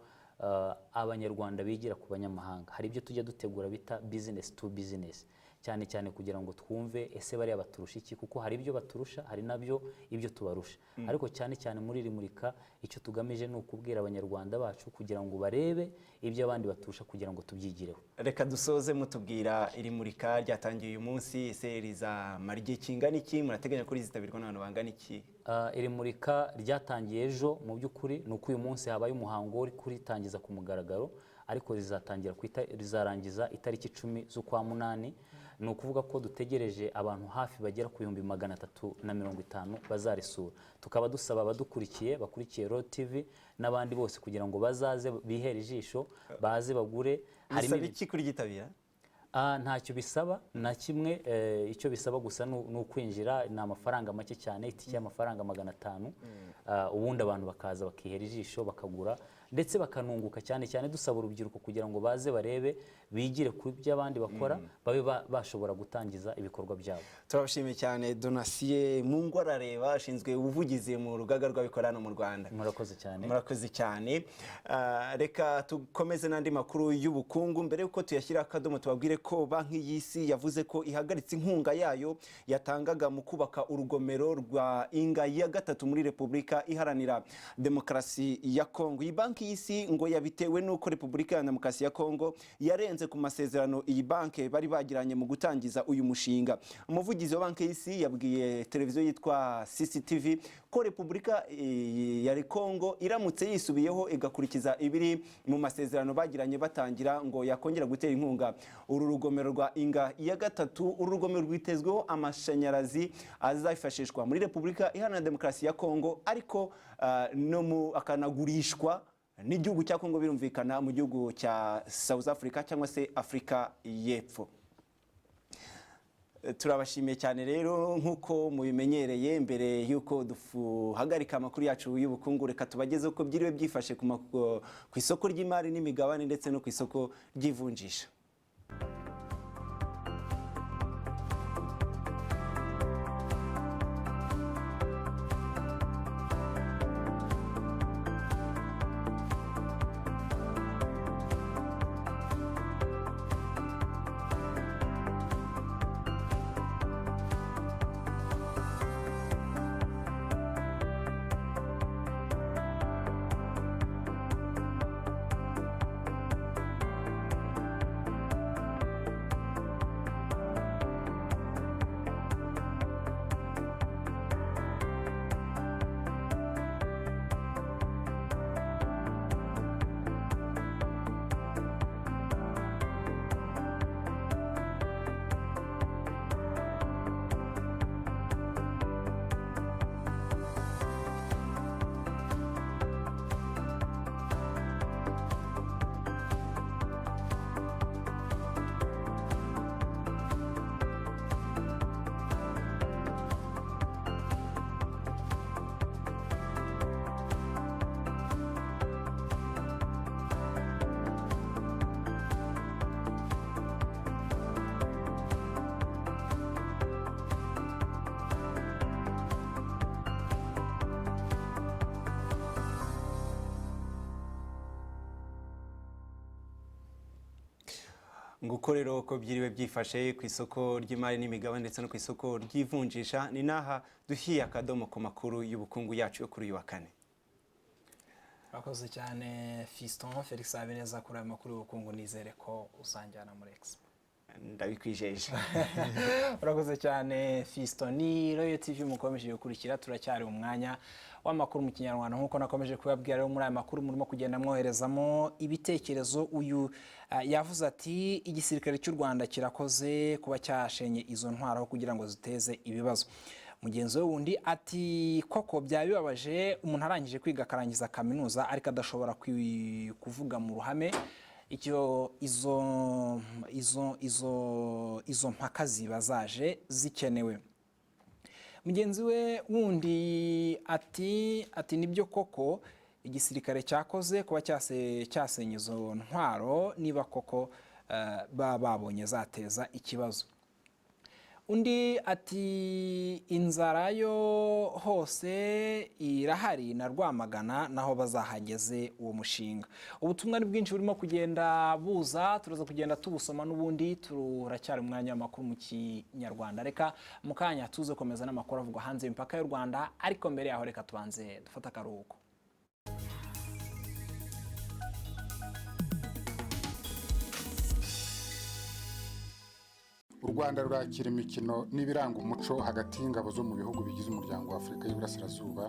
abanyarwanda bigira ku banyamahanga. Hari ibyo tujya dutegura bita business to business, cyane cyane kugira ngo twumve ese bariya baturusha iki, kuko hari ibyo baturusha, hari nabyo ibyo tubarusha. Ariko cyane cyane muri iri murika icyo tugamije ni ukubwira abanyarwanda bacu kugira ngo barebe ibyo abandi baturusha kugira ngo tubyigireho. Reka dusoze mutubwira iri murika ryatangiye uyu munsi, ese rizamara igihe kingana iki? Murateganya ko rizitabirwa n'abantu bangana iki? Iri murika ryatangiye ejo, mu by'ukuri ni uko uyu munsi habaye umuhango wo kuritangiza ku mugaragaro, ariko rizarangiza itariki 10 z'ukwa munani. Ni ukuvuga ko dutegereje abantu hafi bagera ku 350 bazarisura. Tukaba dusaba abadukurikiye bakurikiye RoyalTV n'abandi bose kugira ngo bazaze bihere ijisho, baze bagure. Bisaba iki kuryitabira? Ntacyo bisaba na kimwe, icyo bisaba gusa ni ukwinjira, ni amafaranga make cyane, itike y'amafaranga 500. Ubundi abantu bakaza bakihera ijisho bakagura, ndetse bakanunguka, cyane cyane dusaba urubyiruko kugira ngo baze barebe, bigire ku by'abandi bakora, babe bashobora gutangiza ibikorwa byabo. Turabashimiye cyane. Donatien Mungwarareba ashinzwe ubuvugizi mu rugaga rw'abikorera no mu Rwanda. Murakoze cyane. Murakoze cyane. Reka tukomeze n'andi makuru y'ubukungu. Mbere yuko tuyashyira akadomo tubabwire ko banki y'isi yavuze ko ihagaritse inkunga yayo yatangaga mu kubaka urugomero rwa Inga ya gatatu muri Repubulika Iharanira Demokarasi ya Kongo. Iyi banki y'isi ngo yabitewe nuko Repubulika ya Demokarasi ya Kongo yarenze ku masezerano iyi banki bari bagiranye mu gutangiza uyu mushinga. Umuvugizi wa banki y'isi yabwiye televiziyo yitwa CCTV ko Repubulika ya Kongo iramutse yisubiyeho igakurikiza ibiri mu masezerano bagiranye batangira, ngo yakongera gutera inkunga uru rugomero rwa Inga ya gatatu. Uru rugomero rwitezweho amashanyarazi azafashishwa muri Repubulika Iharanira Demokarasi ya Kongo, ariko akanagurishwa n'igihugu cya Kongo, birumvikana mu gihugu cya South Africa cyangwa se Afrika y'Epfo. Turabashimiye cyane rero, nk'uko mubimenyereye mbere y'uko duhagarika amakuru yacu y'ubukungu, reka tubagezeho ko byiriwe byifashe ku isoko ry'imari n'imigabane ndetse no ku isoko ry'ivunjisha. Nguko rero ko byiriwe byifashe ku isoko ry'imari n'imigabane ndetse no ku isoko ry'ivunjisha. Ni naha duhiye akadomo ku makuru y'ubukungu yacu yo kuri uyu wa kane. Akoze cyane Fiston Felix Habineza kuri aya makuru y'ubukungu, nizere ko usanjyana muri Expo. ndabikwijeje. urakoze cyane Fiston. Ni RoyalTV mukomeje gukurikira, turacyari umwanya w'amakuru mu Kinyarwanda nk'uko nakomeje kubabwira. Rero muri aya makuru murimo kugenda mwoherezamo ibitekerezo. Uyu yavuze ati igisirikare cy'u Rwanda kirakoze kuba cyashenye izo ntwaro kugira ngo ziteze ibibazo. Mugenzi we wundi ati koko byaba bibabaje umuntu arangije kwiga akarangiza kaminuza ariko adashobora kuvuga mu ruhame. Icyo izo mpaka ziba zaje zikenewe. Mugenzi we wundi ati nibyo koko igisirikare cyakoze kuba cyasenye izo ntwaro niba koko babonye zateza ikibazo. Undi ati inzara yo hose irahari na Rwamagana naho bazahageze uwo mushinga. Ubutumwa ni bwinshi burimo kugenda buza, turaza kugenda tubusoma n'ubundi turacyari umwanya w'amakuru mu Kinyarwanda. Reka mukanya tuze komeza n'amakuru avugwa hanze y'imipaka y'u Rwanda, ariko mbere yaho reka tubanze dufata akaruhuko. U Rwanda rurakira imikino n'ibiranga umuco hagati y'ingabo zo mu bihugu bigize umuryango wa Afurika y'Iburasirazuba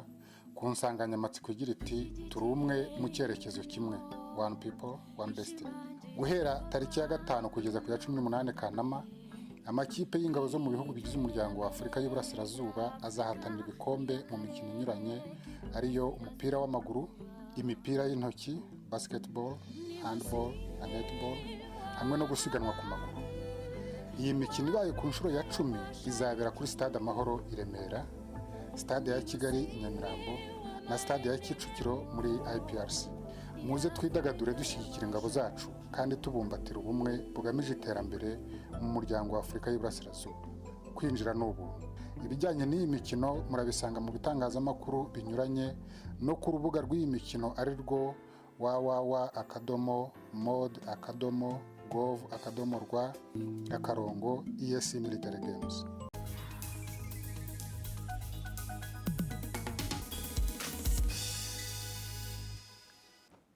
ku nsanganyamatsiko igira iti turi umwe mu cyerekezo kimwe, one people one destiny. Guhera tariki ya 5 kugeza ku ya 18 Kanama, amakipe y'ingabo zo mu bihugu bigize umuryango wa Afurika y'Iburasirazuba azahatanira ibikombe mu mikino inyuranye ariyo umupira w'amaguru, imipira y'intoki, basketball, handball na netball, hamwe no gusiganwa ku maguru. Iyi mikino ibaye ku nshuro ya 10 izabera kuri Stade Amahoro i Remera, Stade ya Kigali i Nyamirambo na Stade ya Kicukiro muri IPRC. Muze twidagadure dushyigikira ingabo zacu kandi tubumbatira ubumwe bugamije iterambere mu muryango wa Afurika y'Iburasirazuba. Kwinjira n'ubu. Ibijyanye n'iyi mikino murabisanga mu bitangazamakuru binyuranye no ku rubuga rw'iyi mikino ari rwo www.mod.gov.rwa/ES Military Games.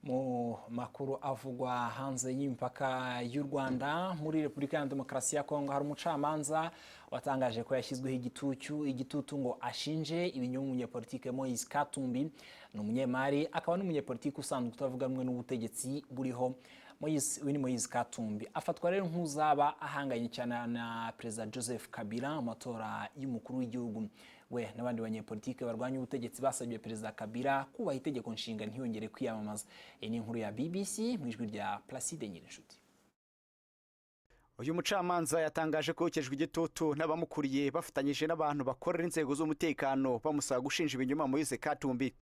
Mu makuru avugwa hanze y'imipaka y'u Rwanda, muri Repubulika ya Demokarasi ya Kongo hari umucamanza watangaje ko yashyizweho igitutu ngo ashinje ibinyoma umunyepolitike Moise Katumbi. Ni umunyemari akaba n'umunyepolitike usanzwe utavuga rumwe n'ubutegetsi buriho. Moise Katumbi afatwa rero nk'uzaba ahanganye cyane na Perezida Joseph Kabila amatora y'umukuru w'igihugu. We n'abandi banyepolitike barwanya ubutegetsi basabye Perezida Kabila kubaha itegeko nshinga ntiyongere kwiyamamaza. Iyi ni inkuru ya BBC mu ijwi rya Placide Nyirinshuti. Uyu mucamanza yatangaje ko ukejwe igitutu n'abamukuriye bafatanyije n'abantu bakorera inzego z'umutekano bamusaba gushinja ibinyoma Moise Katumbi.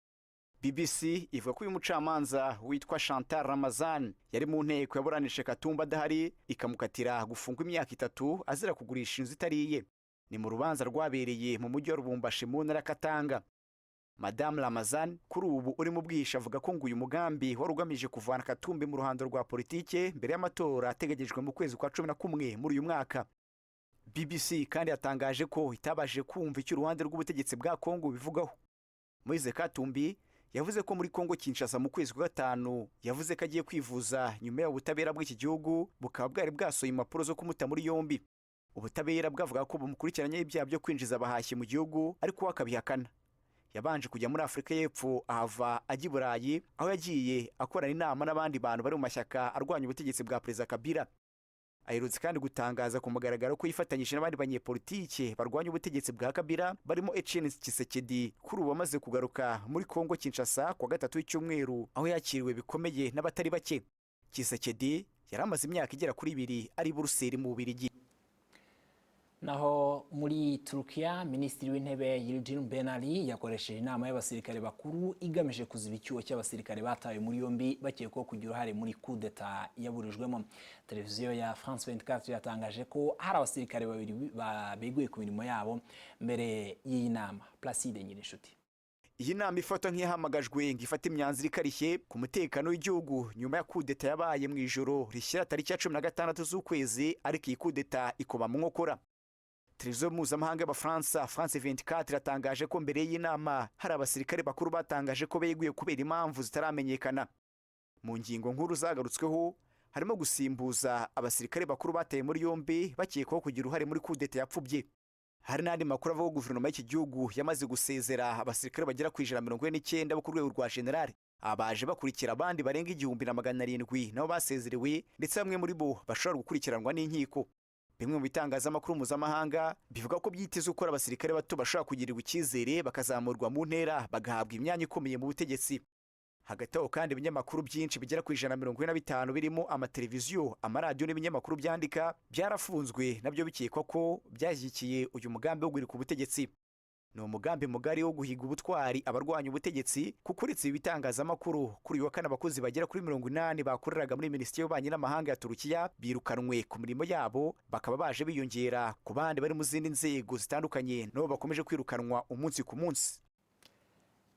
BBC ivuga ko uyu mucamanza witwa Chantal Ramazan yari mu nteko yaburanishe Katumbi adahari ikamukatira gufungwa imyaka 3 azira kugurisha inzu itariye. Ni mu rubanza rwabereye mu mujyi wa Lubumbashi mu ntara Katanga. Madame Ramazan kuri ubu uri mu bwisha avuga ko nguyu mugambi wari ugamije kuvana Katumbi mu ruhando rwa politike mbere y'amatora ateganyijwe mu kwezi kwa 11 muri uyu mwaka. BBC kandi yatangaje ko itabaje kumva icyo uruhande rw'ubutegetsi bwa Kongo bivugaho. Moise Katumbi yavuze ko muri Kongo Kinshasa mu kwezi kwa 5 yavuze ko agiye kwivuza nyuma y'ubutabera bw'iki gihugu bukaba bwari bwasoye impapuro zo kumuta muri yombi. Ubutabera bwavuga ko bumukurikiranye ibyaha byo kwinjiza abahashye mu gihugu ariko akabihakana. Yabanje kujya muri Afurika y'Epfo ahava ajya i Burayi aho yagiye akorana inama n'abandi bantu bari mu mashyaka arwanya ubutegetsi bwa Perezida Kabila. Aherutse kandi gutangaza ku mugaragaro ko yifatanyije n'abandi banyepolitike barwanya ubutegetsi bwa Kabila barimo Etienne Tshisekedi kuri ubu amaze kugaruka muri Kongo Kinshasa kwa 3 w'icyumweru aho yakiriwe bikomeye n'abatari bake. Tshisekedi yari amaze imyaka igera kuri 2 ari Buruseli mu Bubiligi. Naho muri Turukiya, Minisitiri w'Intebe Yildirim Benali yakoresheje inama y'abasirikare bakuru igamije kuziba icyuho cy'abasirikare batawe muri yombi bakekwaho kugira uruhare muri coup d'etat yaburijwemo. Televiziyo ya France 24 yatangaje ko hari abasirikare babiri beguye ku mirimo yabo mbere y'iyi nama. Placide Nyirinshuti. Iyi nama ifoto nk'iyahamagajwe ngo ifate imyanzuro ikarishye ku mutekano w'igihugu nyuma ya coup d'etat yabaye mu ijoro rishyira tariki ya 16 z'ukwezi ariko iyi coup d'etat ikoba mu nkokora. Televiziyo mpuzamahanga y'Abafaransa France 24 iratangaje ko mbere y'inama hari abasirikare bakuru batangaje ko beguye kubera impamvu zitaramenyekana. Mu ngingo nkuru zagarutsweho harimo gusimbuza abasirikare bakuru bateye muri yombi bakekwaho kugira uruhare muri kudeta yapfubye. Hari n'andi makuru avuga ko guverinoma y'iki gihugu yamaze gusezera abasirikare bagera ku 149 bo ku rwego rwa generale. Abaje bakurikira abandi barenga 1700 nabo basezerewe, ndetse bamwe muri bo bashobora gukurikiranwa n'inkiko. Bimwe mu bitangazamakuru mpuzamahanga bivuga ko byiteze gukora abasirikare bato bashobora kugirirwa icyizere bakazamurwa mu ntera bagahabwa imyanya ikomeye mu butegetsi. Hagati aho kandi ibinyamakuru byinshi bigera ku 145 birimo amateleviziyo, amaradiyo n'ibinyamakuru byandika byarafunzwe, nabyo bikekwa ko byashyigikiye uyu mugambi wo guhirika ubutegetsi. Ni umugambi mugari wo guhiga ubutwari abarwanya ubutegetsi, kuko uretse ibitangazamakuru kuri uyu wa kane abakozi bagera kuri 80 bakoreraga muri Minisiteri y'Ububanyi n'Amahanga ya Turukiya birukanwe ku mirimo yabo, bakaba baje biyongera ku bandi bari mu zindi nzego zitandukanye nabo bakomeje kwirukanwa umunsi ku munsi.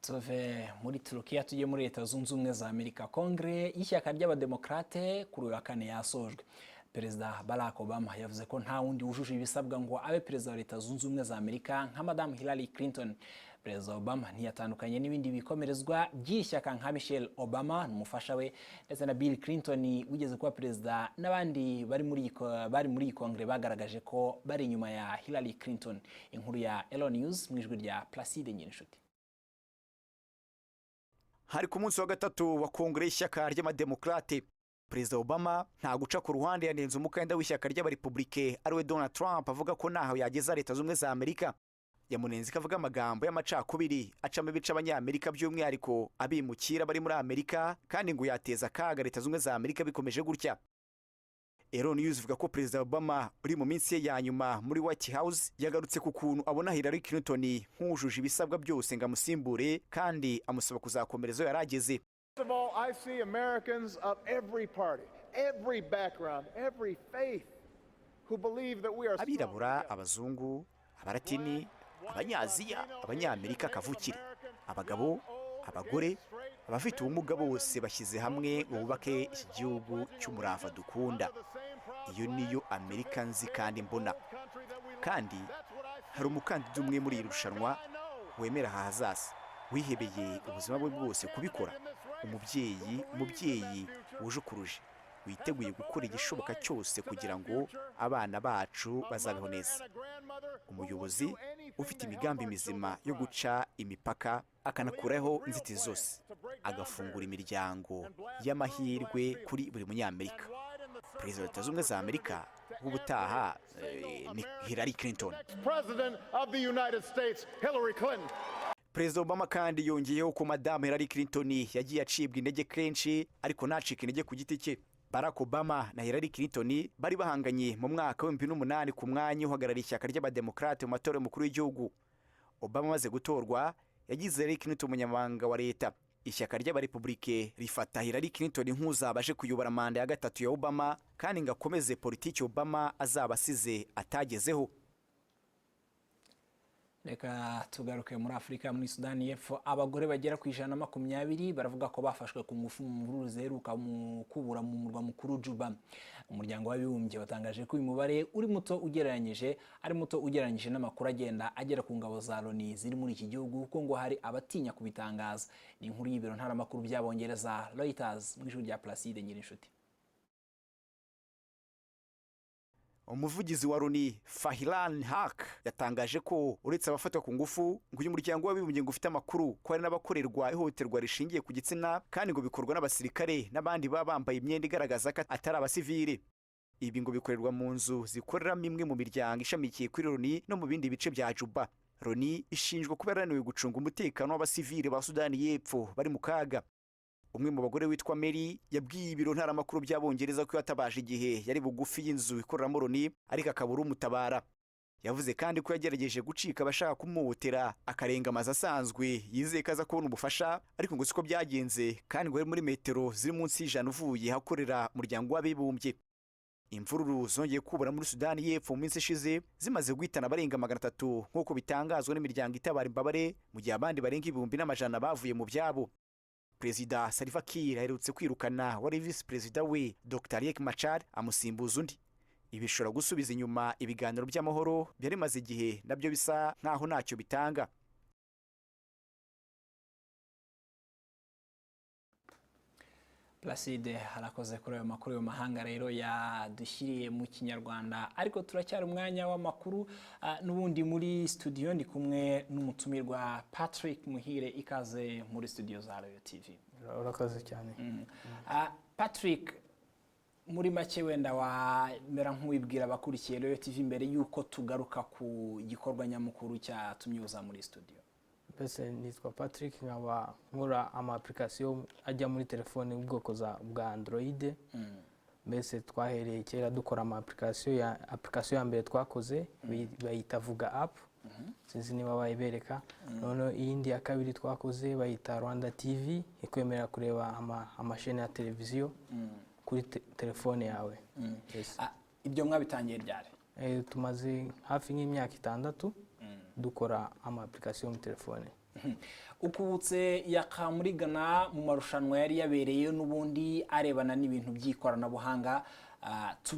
Tuve muri Turukiya tujye muri Leta Zunze Ubumwe za Amerika. Kongere y'ishyaka ry'abademokrate kuri uyu wa kane yasojwe. Perezida Barack Obama yavuze ko nta wundi wujuje ibisabwa ngo abe perezida wa Leta Zunze Ubumwe za Amerika nka Madame Hillary Clinton. Perezida Obama ntiyatandukanye n'ibindi bikomerezwa by'ishyaka nka Michelle Obama n'umufasha we, ndetse na Bill Clinton wigeze kuba perezida, n'abandi bari muri iyi kongere bagaragaje ko bari inyuma ya Hillary Clinton. Inkuru ya Elo News mu ijwi rya Placide Nyirinshuti. Hari ku munsi wa gatatu wa kongere y'ishyaka ry'amademokrate, Perezida Obama nta guca ku ruhande yanenze umukandida w'ishyaka ry'abarepublike ariwe Donald Trump, avuga ko ntaho yageza Leta Zunze Ubumwe za Amerika. Yamunenze ko avuga amagambo y'amacakubiri acamo ibice abanyamerika, by'umwihariko abimukira bari muri Amerika, kandi ngo yateza akaga Leta Zunze Ubumwe za Amerika bikomeje gutya. Elo News ivuga ko Perezida Obama uri mu minsi ye ya nyuma muri White House yagarutse ku kuntu abona Hillary Clinton nk'ujuje ibisabwa byose ngo amusimbure, kandi amusaba kuzakomereza yari ageze. First of all, I see Americans of every party, every background, every faith who believe that we are abirabura, abazungu, abaratini, abanyaziya, abanyamerika kavukire, abagabo, abagore, abafite ubumuga bose bashyize hamwe ngo bubake iki gihugu cy'umurava dukunda. Iyo niyo Amerika nzi kandi mbona. Kandi hari umukandida umwe muri iri rushanwa wemera ahazaza, wihebeye ubuzima bwe bwose kubikora. Umubyeyi wujukuruje, witeguye gukora igishoboka cyose kugira ngo abana bacu bazabeho neza. Umuyobozi ufite imigambi mizima yo guca imipaka, akanakuraho inzitizi zose, agafungura imiryango y'amahirwe kuri buri munyamerika. Perezida wa Leta Zunze Ubumwe za Amerika w'ubutaha ni Hillary Clinton. Perezida Obama kandi yongeyeho ko Madame Hillary Clinton yagiye acibwa intege kenshi, ariko ntacika intege ku giti cye. Barack Obama na Hillary Clinton bari bahanganye mu mwaka wa 2008 ku mwanya uhagarariye ishyaka ry'abademokrate mu matora y'umukuru w'igihugu. Obama amaze gutorwa yagize Hillary Clinton umunyamabanga wa leta. Ishyaka ry'abarepublike rifata Hillary Clinton nk'uzabaje kuyobora manda ya gatatu ya Obama, kandi ngo akomeze politiki Obama azaba asize atagezeho. Reka tugaruke muri Afurika. Muri Sudani y'Epfo abagore bagera ku 120 baravuga ko bafashwe ku ngufu mu mvururu ziheruka mu kubura mu murwa mukuru Juba. Umuryango w'abibumbye watangaje ko uyu mubare uri muto ugereranyije n'amakuru agenda agera ku ngabo za Loni ziri muri iki gihugu, kuko ngo hari abatinya kubitangaza. Ni inkuru y'ibiro ntaramakuru by'Abongereza Reuters mu ijwi rya Placide Nyirinshuti. Umuvugizi wa Loni Fahiran Haq yatangaje ko uretse abafatwa ku ngufu, ngo uyu muryango w'abibumbye ngo ufite amakuru ko hari n'abakorerwa ihohoterwa rishingiye ku gitsina, kandi ngo bikorwa n'abasirikare n'abandi baba bambaye imyenda igaragaza ko atari abasivili. Ibi ngo bikorerwa mu nzu zikoreramo imwe mu miryango ishamikiye kuri Loni no mu bindi bice bya Juba. Loni ishinjwa kuba yarananiwe gucunga umutekano w'abasivili ba Sudani y'Epfo bari mu kaga. Umwe mu bagore witwa Mary yabwiye ibiro ntaramakuru by'Abongereza ko yatabaje igihe yari bugufi y'inzu ikoreramo Loni, ariko akabura umutabara. Yavuze kandi ko yagerageje gucika abashaka kumuhotera, akarenga amazi asanzwe yizeye ko aza kubona ubufasha, ariko ngo siko byagenze, kandi ngo ari muri metero ziri munsi y'ijana uvuye hakorera umuryango w'abibumbye. Imvururu zongeye kubura muri Sudani y'Epfo mu minsi ishize, zimaze guhitana abarenga 300 nk'uko bitangazwa n'imiryango itabara imbabare, mu gihe abandi barenga 1,000 bavuye mu byabo. Perezida Salva Kiir aherutse kwirukana wari visi perezida we Dr. Riek Machar amusimbuza undi. Ibi bishobora gusubiza inyuma ibiganiro by'amahoro byari maze igihe nabyo bisa nkaho ntacyo bitanga. Placide harakoze kuri ayo makuru yo mahanga rero yadushyiriye mu kinyarwanda, ariko turacyari umwanya w'amakuru n'ubundi muri studio ndi kumwe n'umutumirwa Patrick Muhire, ikaze muri studio za RoyalTV. Urakoze cyane. Patrick, muri make wenda wamera nk'uwibwira abakurikiye RoyalTV mbere yuko tugaruka ku gikorwa nyamukuru cyatumye uza muri studio? Mbese nitwa Patrick, nkaba nkora ama application ajya muri telefone ubwoko bwa Android. Mbese twahereye kera dukora ama application ya mbere twakoze bayita Vuga app, sinzi niba bayibereka. None iyindi ya kabiri twakoze bayita Rwanda TV, ikwemerera kureba amashene ya televiziyo kuri telefone yawe. Ibyo mwabitangiye ryari? Tumaze hafi nk'imyaka 6 dukora ama application mu telefone. Ukubutse yakamurigana mu marushanwa yari yabereye n'ubundi arebana n'ibintu by'ikoranabuhanga,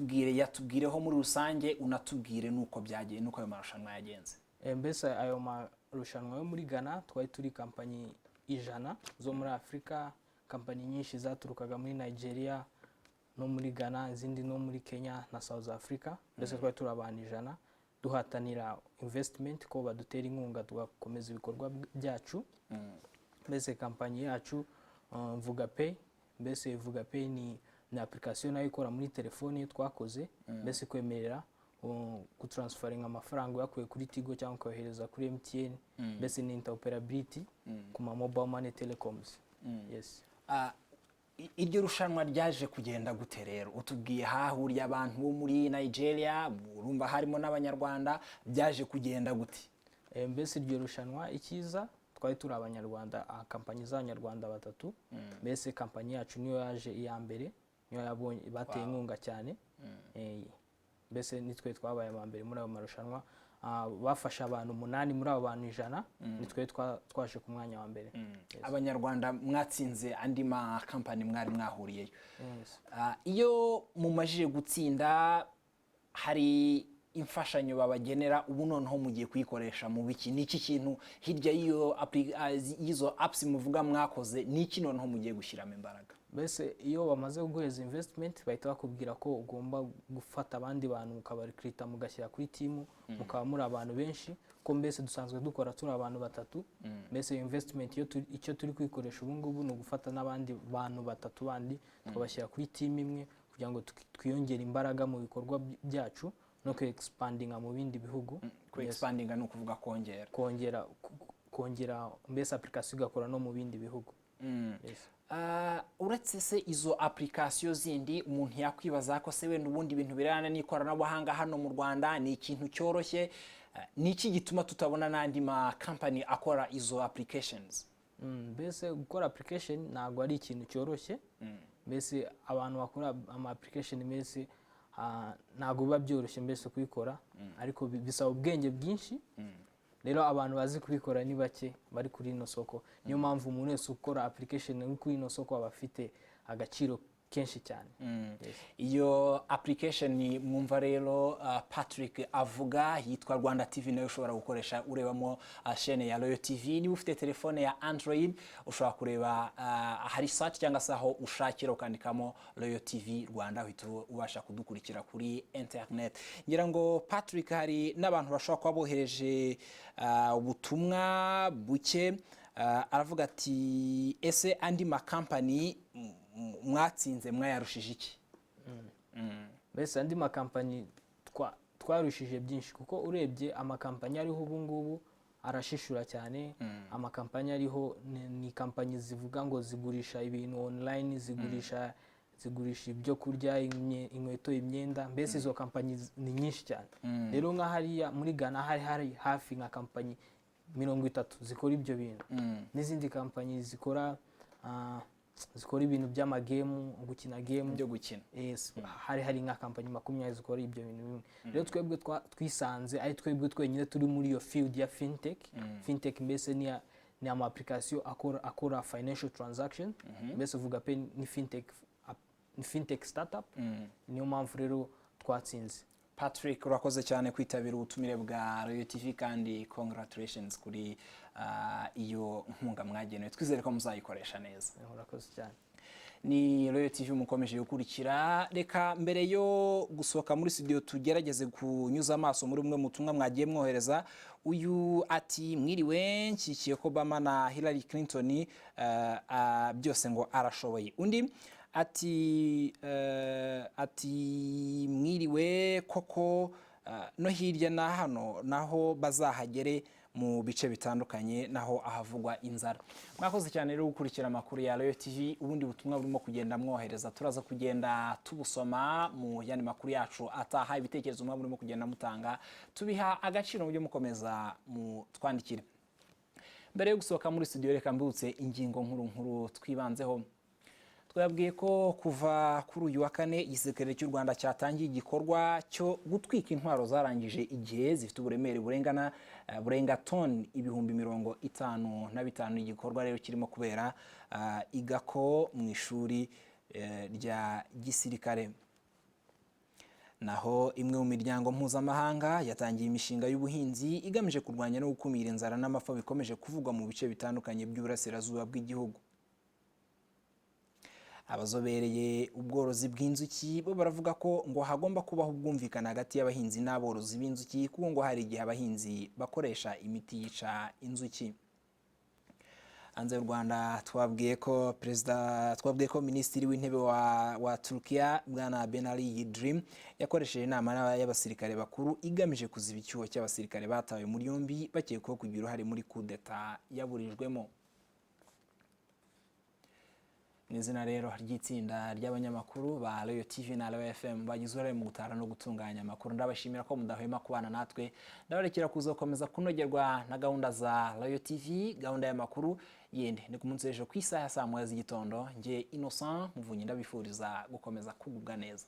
yatubwireho muri rusange, unatubwire nuko byagiye, nuko ayo marushanwa yagenze. Mbese ayo marushanwa yo muri Ghana twari turi kampanyi 100 zo muri Afrika, kampanyi nyinshi zaturukaga muri Nigeria no muri Ghana, izindi no muri Kenya na South Africa. Mbese twari turi abantu 100 duhatanira investment ko badutera inkunga tugakomeza ibikorwa byacu. Mbese kampanyi yacu Vuga Pay, mbese Vuga Pay ni application nayo ikora muri telefone twakoze, mbese kwemerera kutransferinga amafaranga yakuye kuri Tigo cyangwa kohereza kuri MTN, mbese ni interoperability ku ma mobile money telecoms. Yes. Iryo rushanwa ryaje kugenda gute rero? Utubwiye hahuriye abantu bo muri Nigeria, urumva harimo n'abanyarwanda, byaje kugenda gute? Mbese iryo rushanwa ikiza twari turi abanyarwanda, kampanyi z'abanyarwanda 3. Mbese kampanyi yacu niyo yaje iya mbere, niyo yabonye bateye inkunga cyane. Mbese nitwe twabaye aba mbere muri ayo marushanwa. Bafasha abantu 8 muri abo bantu 100, nitwe twaje ku mwanya wa mbere. Abanyarwanda mwatsinze andi ma company mwari mwahuriyeyo. Iyo mumajije gutsinda hari imfashanyo babagenera, ubu noneho mugiye kuyikoresha mu biki? Niki kintu hirya y'izo apps muvuga mwakoze, niki noneho mugiye gushyiramo imbaraga? Mbese iyo bamaze guheza investment bahita bakubwira ko ugomba gufata abandi bantu mukabarekrita mugashyira kuri team, mukaba muri abantu benshi, ko mbese dusanzwe dukora turi abantu 3. Mbese investment icyo turi kwikoresha ubu ngubu no gufata n'abandi bantu 3 bandi twabashyira kuri team imwe kugira ngo twiyongere imbaraga mu bikorwa byacu no expandinga mu bindi bihugu. Expandinga no kuvuga kongera mbese application igakora no mu bindi bihugu. Uretse se izo application zindi, umuntu yakwibaza ko se wenda ubundi ibintu birana n'ikoranabuhanga hano mu Rwanda ni ikintu cyoroshye, niki gituma tutabona n'andi ma company akora izo applications? Mbese gukora application ntabwo ari ikintu cyoroshye. Mbese abantu bakora ama application mbese ntabwo biba byoroshye mbese kubikora, ariko bisaba ubwenge bwinshi. Rero abantu bazi kubikora ni bake bari kuri ino soko. Niyo mpamvu umuntu wese ukora application kuri ino soko aba afite agaciro kenshi cyane. Iyo application mwumva rero Patrick avuga yitwa Rwanda TV, nayo ushobora gukoresha urebamo chaîne ya RoyalTV. Niba ufite telefone ya Android ushobora kureba hari search cyangwa se aho ushakira ukandikamo RoyalTV Rwanda, uhita ubasha kudukurikira kuri internet. Ngira ngo Patrick, hari n'abantu bashobora kuba bohereje ubutumwa buke, aravuga ati ese andi ma company mwatsinze mwayarushije iki? Mbese andi makampani twarushije byinshi, kuko urebye amakampani ariho ubu ngubu arashishura cyane. Amakampani ariho ni kampanyi zivuga ngo zigurisha ibintu online, zigurisha ibyo kurya, inkweto, imyenda. Mbese izo kampanyi ni nyinshi cyane. Rero nka hariya muri Ghana hari hafi nka kampanyi 30 zikora ibyo bintu, n'izindi kampanyi zikora ibintu by'amagame, gukina game byo gukina. Hari nka kampanyi 20 zikora ibyo bintu. Rero twebwe twisanze ari twebwe twenyine turi muri iyo field ya fintech. Fintech mbese ni ama application akora financial transaction. Mbese Vuga Pay ni fintech startup. Niyo mpamvu rero twatsinze. Patrick, urakoze cyane kwitabira ubutumire bwa RoyalTV, kandi congratulations kuri iyo nkunga mwagenewe. Twizere ko muzayikoresha neza. Urakoze cyane. ni RoyalTV mukomeje gukurikira. Reka mbere yo gusohoka muri studio tugerageze kunyuza amaso muri umwe mutumwa mwagiye mwohereza. Uyu ati mwiriwe nshyikiye ko Obama na Hillary Clinton byose ngo arashoboye. Undi ati mwiriwe koko no hirya na hano naho bazahagere mu bice bitandukanye naho ahavugwa inzara. Mwakoze cyane rero gukurikira amakuru ya RoyalTV. Ubundi butumwa burimo kugenda mwohereza turaza kugenda tubusoma mu yandi makuru yacu ataha. Ibitekerezo murimo kugenda mutanga tubiha agaciro mu byo mukomeza mu twandikire. Mbere yo gusohoka muri studio reka mbutse ingingo nkuru twibanzeho. Twabwiye ko kuva kuri uyu wa kane igisirikare cy'u Rwanda cyatangiye igikorwa cyo gutwika intwaro zarangije igihe zifite uburemere burenga toni 55,000. Igikorwa rero kirimo kubera igako mu ishuri rya gisirikare. Naho imwe mu miryango mpuzamahanga yatangiye imishinga y'ubuhinzi igamije kurwanya no gukumira inzara n'amapfa bikomeje kuvugwa mu bice bitandukanye by'uburasirazuba bw'igihugu. Abazobereye ubworozi bw'inzuki bo baravuga ko ngo hagomba kubaho ubwumvikane hagati y'abahinzi n'aborozi b'inzuki kuko ngo hari igihe abahinzi bakoresha imiti yica inzuki. Hanze y'u Rwanda twabwiye ko minisitiri w'intebe wa Turkiya bwana Binali Yildirim yakoresheje inama y'abasirikare bakuru igamije kuziba icyuho cy'abasirikare batawe muri yombi bakekwaho kugira uruhare muri kudeta yaburijwemo. Izina rero ry'itsinda ry'abanyamakuru ba RoyalTV na RoyalFM bagize uruhare mu gutara no gutunganya amakuru. Ndabashimira ko mudahwema kubana natwe. Ndabarekera kuzakomeza kunogerwa na gahunda za RoyalTV, gahunda y'amakuru yende ni ku munsi w'ejo ku isaha ya saa 9 z'igitondo. Nge Innocent Muvunyi ndabifuriza gukomeza kugubwa neza.